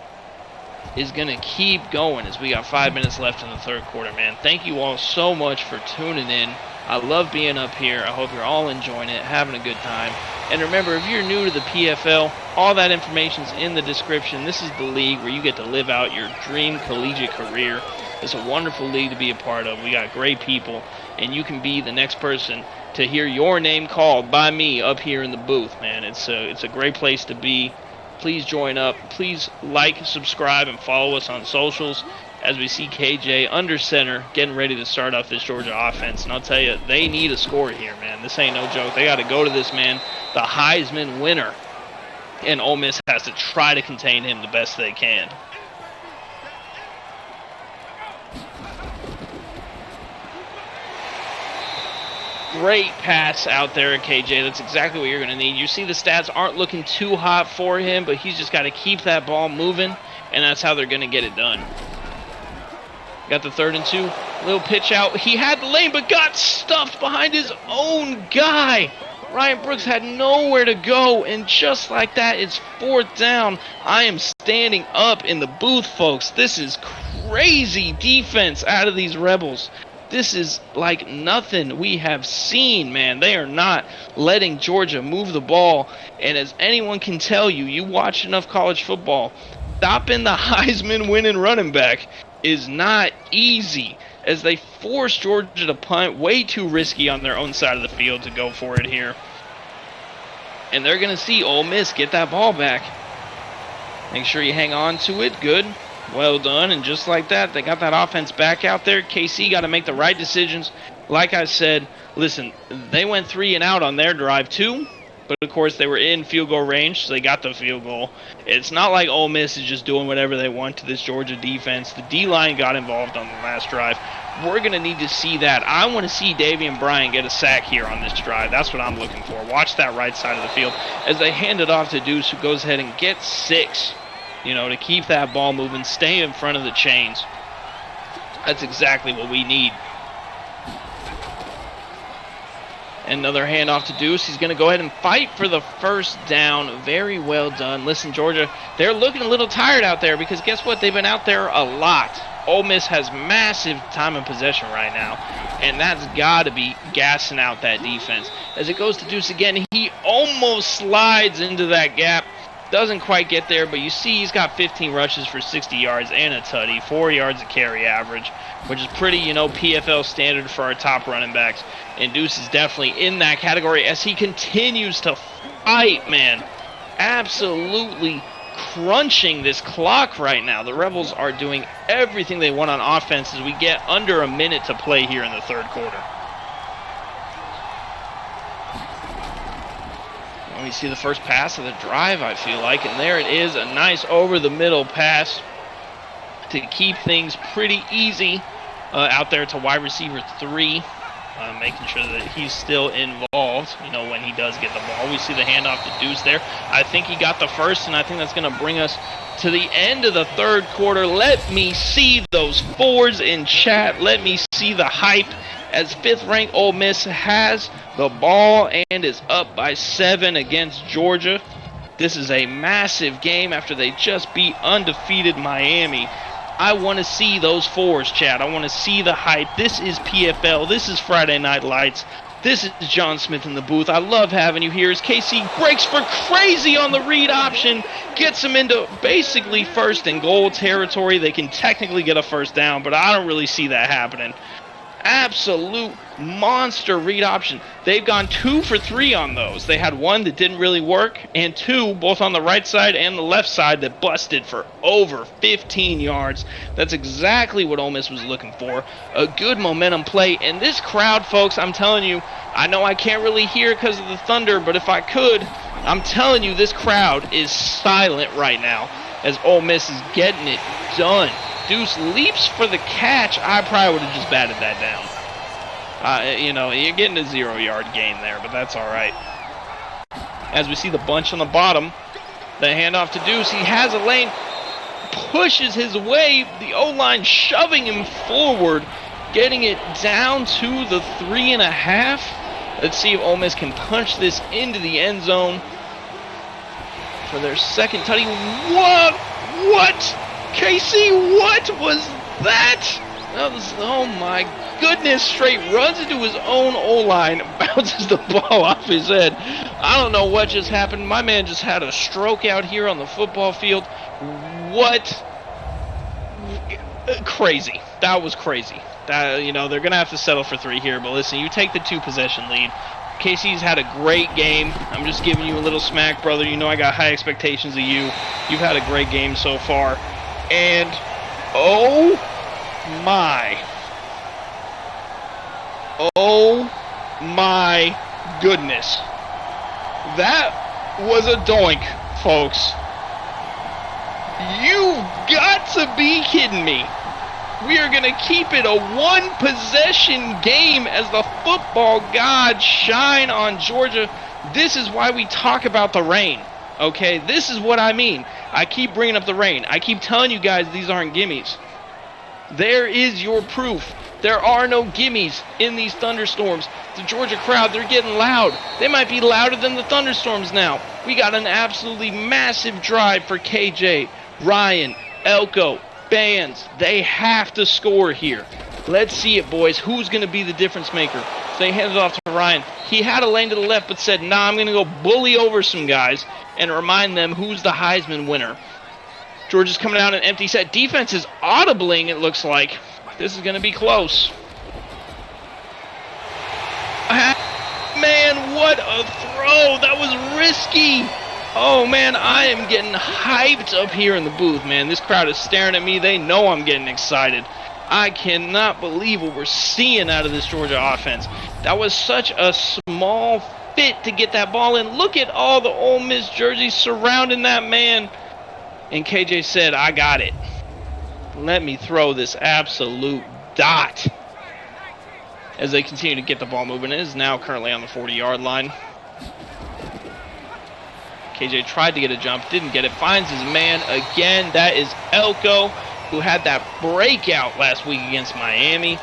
is going to keep going as we got 5 minutes left in the third quarter, man. Thank you all so much for tuning in. I love being up here. I hope you're all enjoying it, having a good time. And remember, if you're new to the PFL, all that information's in the description. This is the league where you get to live out your dream collegiate career. It's a wonderful league to be a part of. We got great people, and you can be the next person to hear your name called by me up here in the booth, man. It's a great place to be. Please join up. Please like, subscribe, and follow us on socials as we see KJ under center getting ready to start off this Georgia offense. And I'll tell you, they need a score here, man. This ain't no joke. They got to go to this man, the Heisman winner. And Ole Miss has to try to contain him the best they can. Great pass out there, KJ. That's exactly what you're going to need. You see the stats aren't looking too hot for him, but he's just got to keep that ball moving, and that's how they're going to get it done. Got the 3rd and 2. Little pitch out. He had the lane, but got stuffed behind his own guy. Ryan Brooks had nowhere to go, and just like that, it's 4th down. I am standing up in the booth, folks. This is crazy defense out of these Rebels. This is like nothing we have seen, man. They are not letting Georgia move the ball. And as anyone can tell you, you watch enough college football, stopping the Heisman winning running back is not easy, as they force Georgia to punt. Way too risky on their own side of the field to go for it here. And they're going to see Ole Miss get that ball back. Make sure you hang on to it. Good. Well done, and just like that, they got that offense back out there. KC got to make the right decisions. Like I said, listen, they went 3 and out on their drive too, but of course they were in field goal range, so they got the field goal. It's not like Ole Miss is just doing whatever they want to this Georgia defense. The D-line got involved on the last drive. We're going to need to see that. I want to see Davian Bryant get a sack here on this drive. That's what I'm looking for. Watch that right side of the field as they hand it off to Deuce, who goes ahead and gets 6. You know, to keep that ball moving, stay in front of the chains. That's exactly what we need. Another handoff to Deuce. He's going to go ahead and fight for the 1st down. Very well done. Listen, Georgia, they're looking a little tired out there because guess what? They've been out there a lot. Ole Miss has massive time of possession right now, and that's got to be gassing out that defense. As it goes to Deuce again, he almost slides into that gap. Doesn't quite get there, but you see he's got 15 rushes for 60 yards and a tutty, 4 yards a carry average, which is pretty, PFL standard for our top running backs. And Deuce is definitely in that category as he continues to fight, man. Absolutely crunching this clock right now. The Rebels are doing everything they want on offense as we get under a minute to play here in the third quarter. We see the first pass of the drive, I feel like, and there it is, a nice over-the-middle pass to keep things pretty easy out there to wide receiver 3, making sure that he's still involved, when he does get the ball. We see the handoff to Deuce there. I think he got the first, and I think that's going to bring us to the end of the third quarter. Let me see those 4s in chat. Let me see the hype as 5th-ranked Ole Miss has the ball and is up by 7 against Georgia. This is a massive game after they just beat undefeated Miami. I want to see those 4s, Chad. I want to see the hype. This is PFL. This is Friday Night Lights. This is John Smith in the booth. I love having you here as KC breaks for crazy on the read option. Gets them into basically 1st and goal territory. They can technically get a 1st down, but I don't really see that happening. absolute monster read option. They've gone 2 for 3 on those. They had one that didn't really work, and 2 both on the right side and the left side that busted for over 15 yards. That's exactly what Ole Miss was looking for. A good momentum play. And this crowd, folks, I'm telling you, I know I can't really hear it because of the thunder, but if I could, I'm telling you, this crowd is silent right now as Ole Miss is getting it done. Deuce leaps for the catch. I probably would have just batted that down. You know, you're getting a 0-yard gain there, but that's all right. As we see the bunch on the bottom, the handoff to Deuce. He has a lane, pushes his way. The O-line shoving him forward, getting it down to the 3.5. Let's see if Ole Miss can punch this into the end zone for their second tutty. What? Casey, what was that? That was, oh my goodness, straight runs into his own O-line, bounces the ball off his head. I don't know what just happened. My man just had a stroke out here on the football field. What? Crazy. That was crazy. You know, they're going to have to settle for 3 here, but listen, you take the 2-possession lead. Casey's had a great game. I'm just giving you a little smack, brother. You know I got high expectations of you. You've had a great game so far. And, oh my goodness. That was a doink, folks. You've got to be kidding me. We are going to keep it a 1-possession game as the football gods shine on Georgia. This is why we talk about the rain, okay? This is what I mean. I keep bringing up the rain. I keep telling you guys these aren't gimmies. There is your proof. There are no gimmies in these thunderstorms. The Georgia crowd, they're getting loud. They might be louder than the thunderstorms now. We got an absolutely massive drive for KJ, Ryan, Elko, Bands. They have to score here. Let's see it, boys. Who's going to be the difference maker? So they handed it off to Ryan. He had a lane to the left, but said, nah, I'm going to go bully over some guys and remind them who's the Heisman winner. Georgia's coming out an empty set. Defense is audibling, it looks like. This is going to be close. Man, what a throw. That was risky. Oh, man, I am getting hyped up here in the booth, man. This crowd is staring at me. They know I'm getting excited. I cannot believe what we're seeing out of this Georgia offense. That was such a small fit to get that ball in. Look at all the Ole Miss jerseys surrounding that man. And KJ said, I got it. Let me throw this absolute dot. As they continue to get the ball moving. It is now currently on the 40-yard line. KJ tried to get a jump, didn't get it. Finds his man again. That is Elko, who had that breakout last week against Miami.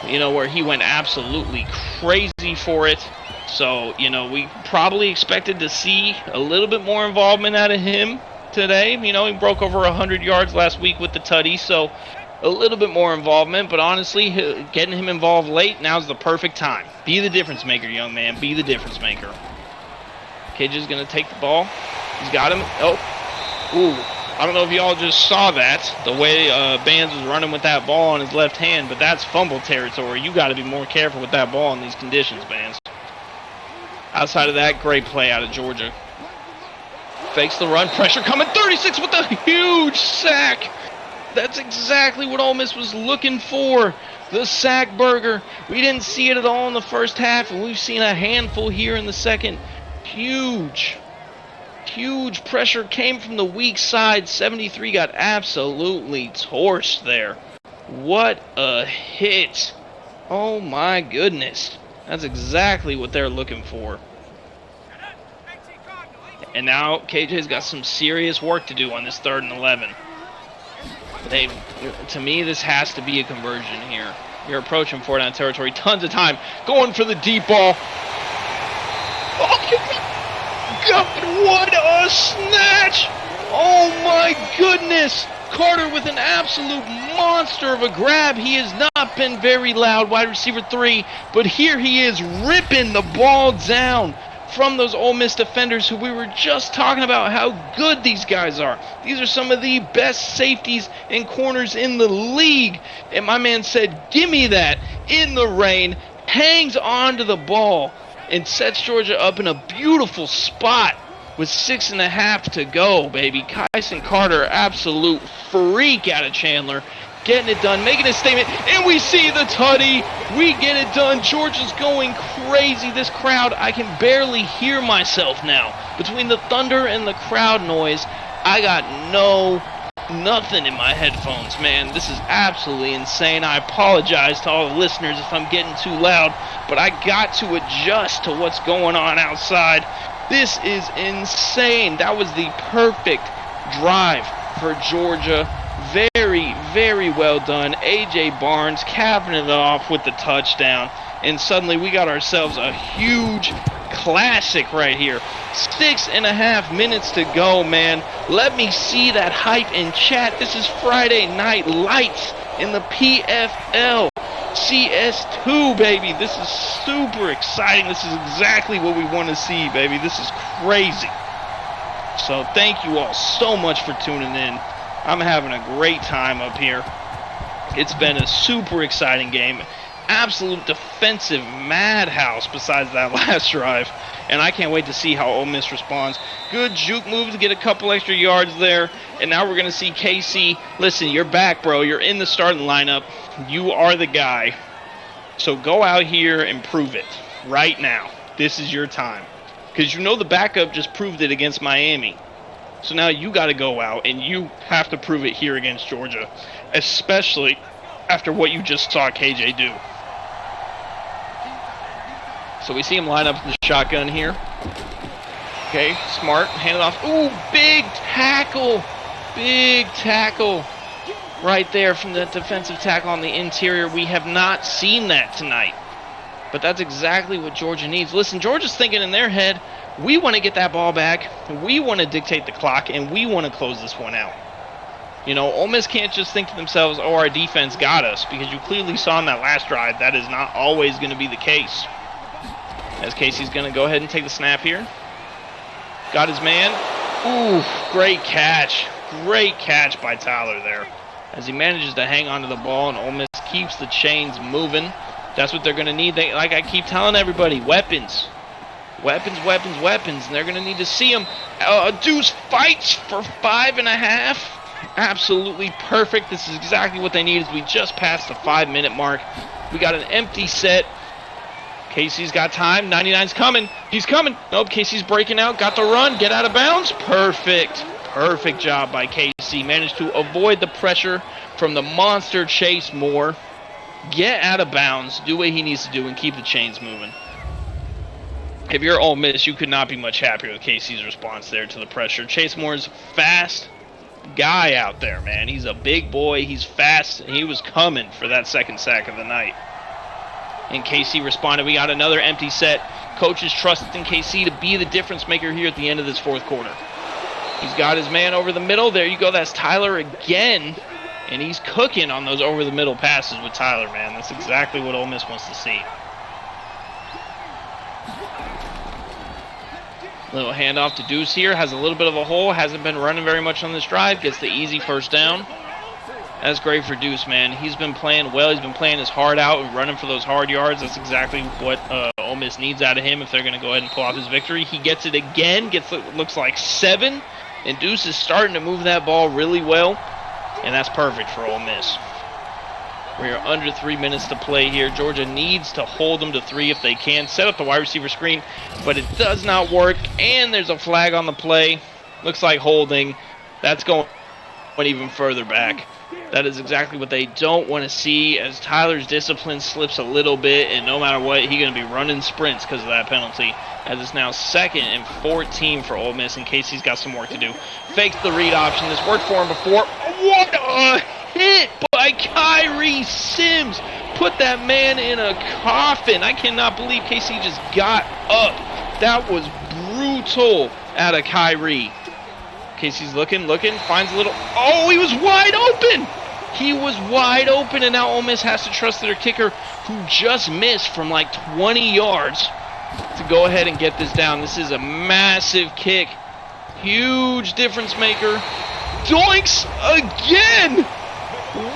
You know, where he went absolutely crazy for it. So, you know, we probably expected to see a little bit more involvement out of him today. You know, he broke over 100 yards last week with the tutty, so a little bit more involvement. But honestly, getting him involved late, now's the perfect time. Be the difference maker, young man. Be the difference maker. KJ's going to take the ball. He's got him. Oh. Ooh. I don't know if y'all just saw that, the way Bands was running with that ball on his left hand, but that's fumble territory. You got to be more careful with that ball in these conditions, Bands. Outside of that, great play out of Georgia. Fakes the run. Pressure coming. 36 with a huge sack. That's exactly what Ole Miss was looking for. The sack burger. We didn't see it at all in the first half, and we've seen a handful here in the second. Huge pressure came from the weak side. 73 got absolutely torched there. What a hit. Oh my goodness. That's exactly what they're looking for. And now KJ's got some serious work to do on this 3rd and 11. To me, this has to be a conversion here. You're approaching 4-down territory. Tons of time. Going for the deep ball. Oh, God, what a snatch! Oh my goodness! Carter with an absolute monster of a grab. He has not been very loud, wide receiver 3, but here he is ripping the ball down from those Ole Miss defenders who we were just talking about how good these guys are. These are some of the best safeties and corners in the league. And my man said, give me that in the rain, hangs onto the ball, and sets Georgia up in a beautiful spot with 6.5 to go, baby. Kyson Carter, absolute freak out of Chandler. Getting it done, making a statement, and we see the tutty. We get it done. Georgia's going crazy. This crowd, I can barely hear myself now. Between the thunder and the crowd noise, I got nothing in my headphones, man. This is absolutely insane. I apologize to all the listeners if I'm getting too loud, but I got to adjust to what's going on outside. This is insane. That was the perfect drive for Georgia. Very, very well done. A.J. Barnes capping it off with the touchdown. And suddenly we got ourselves a huge classic right here. 6.5 minutes to go, man. Let me see that hype in chat. This is Friday Night Lights in the PFL. CS2, baby. This is super exciting. This is exactly what we want to see, baby. This is crazy. So thank you all so much for tuning in. I'm having a great time up here. It's been a super exciting game. Absolute defensive madhouse besides that last drive. And I can't wait to see how Ole Miss responds. Good juke move to get a couple extra yards there. And now we're going to see KC. Listen, you're back, bro. You're in the starting lineup. You are the guy. So go out here and prove it right now. This is your time. Because you know the backup just proved it against Miami. So now you got to go out and you have to prove it here against Georgia, especially after what you just saw KJ do. So we see him line up with the shotgun here. Okay, smart, hand it off. Ooh, big tackle. Big tackle right there from the defensive tackle on the interior. We have not seen that tonight. But that's exactly what Georgia needs. Listen, Georgia's thinking in their head, we want to get that ball back, we want to dictate the clock, and we want to close this one out. You know, Ole Miss can't just think to themselves, oh, our defense got us, because you clearly saw in that last drive that is not always going to be the case. As Casey's going to go ahead and take the snap here. Got his man. Ooh, great catch. Great catch by Tyler there. As he manages to hang onto the ball, and Ole Miss keeps the chains moving. That's what they're going to need. Like I keep telling everybody, weapons. Weapons, weapons, weapons. And they're going to need to see them. Deuce fights for 5.5. Absolutely perfect. This is exactly what they need as we just passed the 5-minute mark. We got an empty set. Casey's got time. 99's coming. He's coming. Nope, Casey's breaking out. Got the run. Get out of bounds. Perfect. Perfect job by Casey. Managed to avoid the pressure from the monster Chase Moore. Get out of bounds. Do what he needs to do and keep the chains moving. If you're Ole Miss, you could not be much happier with Casey's response there to the pressure. Chase Moore's fast guy out there, man. He's a big boy. He's fast. And he was coming for that second sack of the night. And Casey responded. We got another empty set. Coach is trusting Casey to be the difference maker here at the end of this fourth quarter. He's got his man over the middle. There you go. That's Tyler again. And he's cooking on those over-the-middle passes with Tyler, man. That's exactly what Ole Miss wants to see. Little handoff to Deuce here. Has a little bit of a hole. Hasn't been running very much on this drive. Gets the easy first down. That's great for Deuce, man. He's been playing well. He's been playing his heart out and running for those hard yards. That's exactly what Ole Miss needs out of him if they're going to go ahead and pull off his victory. He gets it again. Looks like 7. And Deuce is starting to move that ball really well. And that's perfect for Ole Miss. We are under 3 minutes to play here. Georgia needs to hold them to 3 if they can. Set up the wide receiver screen, but it does not work. And there's a flag on the play. Looks like holding. That's going even further back. That is exactly what they don't want to see as Tyler's discipline slips a little bit. And no matter what, he's going to be running sprints because of that penalty. As it's now 2nd and 14 for Ole Miss in case he's got some work to do. Fakes the read option. This worked for him before. What a hit by Kyrie Sims. Put that man in a coffin. I cannot believe KC just got up. That was brutal out of Kyrie. Casey's looking, finds a little. Oh, he was wide open. He was wide open, and now Ole Miss has to trust their kicker, who just missed from like 20 yards. to go ahead and get this down. This is a massive kick. Huge difference maker. Doinks again!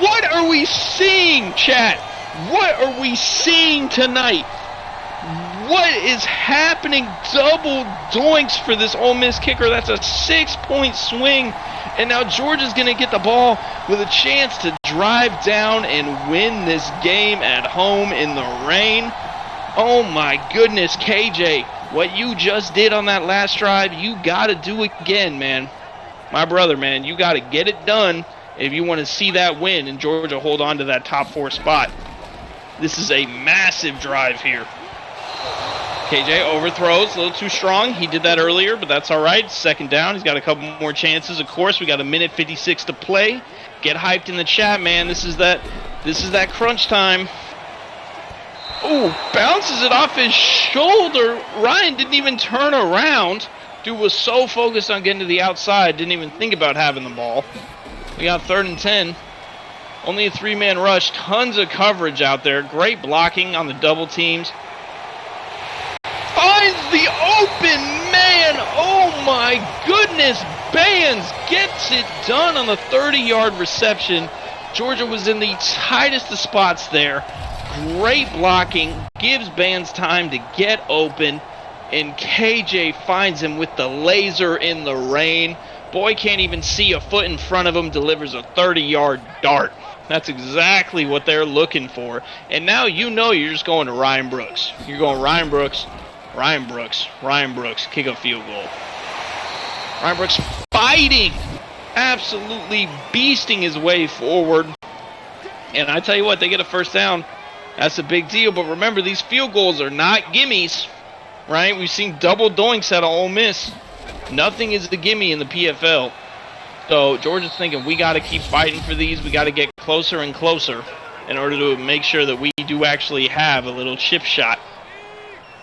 What are we seeing, chat? What are we seeing tonight? What is happening? Double doinks for this Ole Miss kicker. That's a 6-point swing. And now Georgia's going to get the ball with a chance to drive down and win this game at home in the rain. Oh my goodness, KJ. What you just did on that last drive, you got to do it again, man. My brother, man, you got to get it done if you want to see that win and Georgia hold on to that top 4 spot. This is a massive drive here. KJ overthrows, a little too strong. He did that earlier, but that's all right. Second down. He's got a couple more chances. Of course, we got a minute 56 to play. Get hyped in the chat, man. This is that crunch time. Ooh, bounces it off his shoulder. Ryan didn't even turn around. Dude was so focused on getting to the outside, didn't even think about having the ball. We got 3rd and 10. Only a 3-man rush. Tons of coverage out there. Great blocking on the double teams. Finds the open man. Oh my goodness. Bands gets it done on the 30-yard reception. Georgia was in the tightest of spots there. Great blocking. Gives Bands time to get open. And KJ finds him with the laser in the rain. Boy can't even see a foot in front of him. Delivers a 30-yard dart. That's exactly what they're looking for. And now you know you're just going to Ryan Brooks. You're going Ryan Brooks. Ryan Brooks, kick a field goal. Ryan Brooks fighting, absolutely beasting his way forward. And I tell you what, they get a first down. That's a big deal. But remember, these field goals are not gimmies, right? We've seen double doinks out of Ole Miss. Nothing is the gimme in the PFL. So Georgia's thinking we got to keep fighting for these. We got to get closer and closer in order to make sure that we do actually have a little chip shot.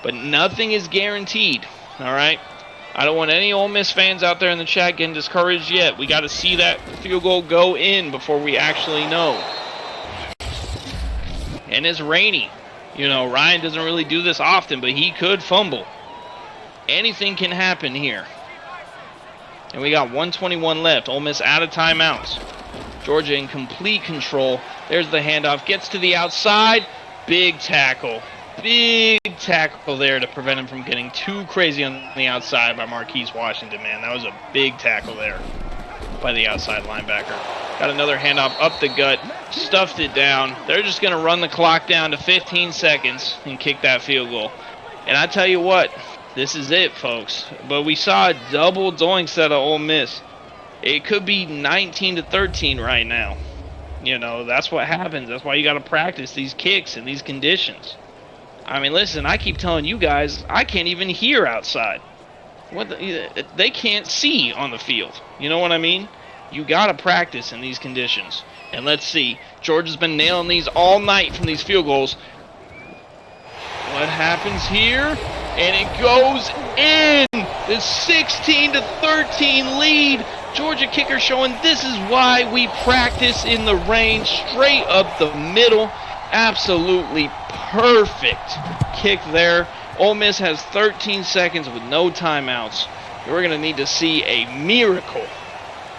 But nothing is guaranteed, all right? I don't want any Ole Miss fans out there in the chat getting discouraged yet. We got to see that field goal go in before we actually know. And it's rainy. You know, Ryan doesn't really do this often, but he could fumble. Anything can happen here. And we got 1:21 left. Ole Miss out of timeouts. Georgia in complete control. There's the handoff. Gets to the outside. Big tackle. Big tackle there to prevent him from getting too crazy on the outside by Marquise Washington, man. That was a big tackle there by the outside linebacker. Got another handoff up the gut. Stuffed it down. They're just going to run the clock down to 15 seconds and kick that field goal. And I tell you what, this is it, folks. But we saw a double doinks out of Ole Miss. It could be 19-13 right now. You know, that's what happens. That's why you got to practice these kicks in these conditions. I mean, listen, I keep telling you guys, I can't even hear outside. They can't see on the field. You know what I mean? You got to practice in these conditions. And let's see. Georgia's been nailing these all night from these field goals. What happens here? And it goes in. The 16-13 lead. Georgia kicker showing this is why we practice in the rain. Straight up the middle. Absolutely perfect kick there. Ole Miss has 13 seconds with no timeouts. We're going to need to see a miracle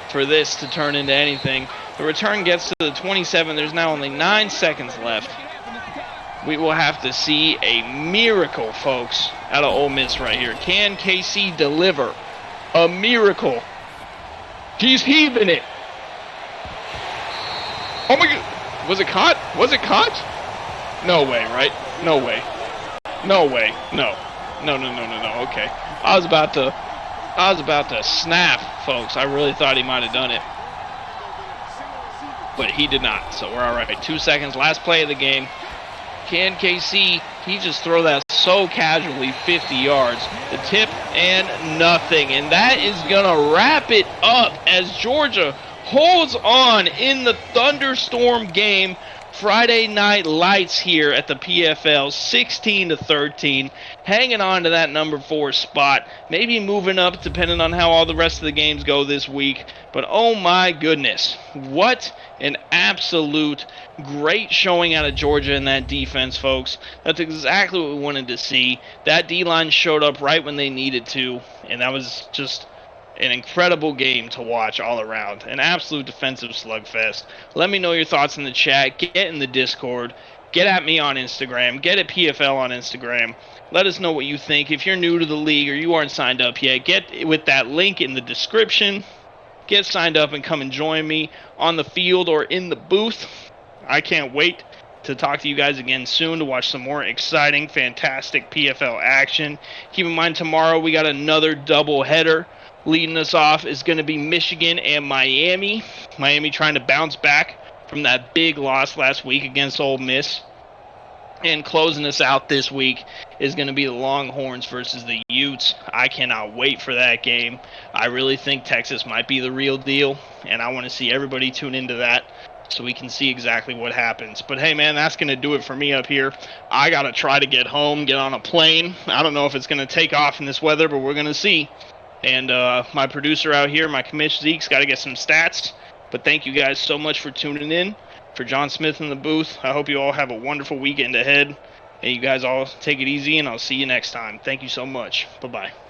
for this to turn into anything. The return gets to the 27. There's now only 9 seconds left. We will have to see a miracle, folks, out of Ole Miss right here. Can KC deliver a miracle? He's heaving it. Oh my God. Was it caught? Was it caught? No way, right? No way. No way. No. No. Okay. I was about to snap, folks. I really thought he might have done it. But he did not. So we're all right. 2 seconds. Last play of the game. Can KC, he just throw that so casually 50 yards. The tip and nothing. And that is going to wrap it up as Georgia holds on in the thunderstorm game Friday Night Lights here at the PFL, 16-13, hanging on to that number 4 spot, maybe moving up depending on how all the rest of the games go this week. But oh my goodness, what an absolute great showing out of Georgia in that defense, folks. That's exactly what we wanted to see. That D-line showed up right when they needed to, and that was just an incredible game to watch all around. An absolute defensive slugfest. Let me know your thoughts in the chat. Get in the Discord. Get at me on Instagram. Get at PFL on Instagram. Let us know what you think. If you're new to the league or you aren't signed up yet, get with that link in the description. Get signed up and come and join me on the field or in the booth. I can't wait to talk to you guys again soon to watch some more exciting, fantastic PFL action. Keep in mind, tomorrow we got another double header. Leading us off is going to be Michigan and Miami. Miami trying to bounce back from that big loss last week against Ole Miss. And closing us out this week is going to be the Longhorns versus the Utes. I cannot wait for that game. I really think Texas might be the real deal, and I want to see everybody tune into that so we can see exactly what happens. But hey, man, that's going to do it for me up here. I got to try to get home, get on a plane. I don't know if it's going to take off in this weather, but we're going to see. And my producer out here, my commish Zeke's got to get some stats. But thank you guys so much for tuning in. For John Smith in the booth, I hope you all have a wonderful weekend ahead. And you guys all take it easy, and I'll see you next time. Thank you so much. Bye-bye.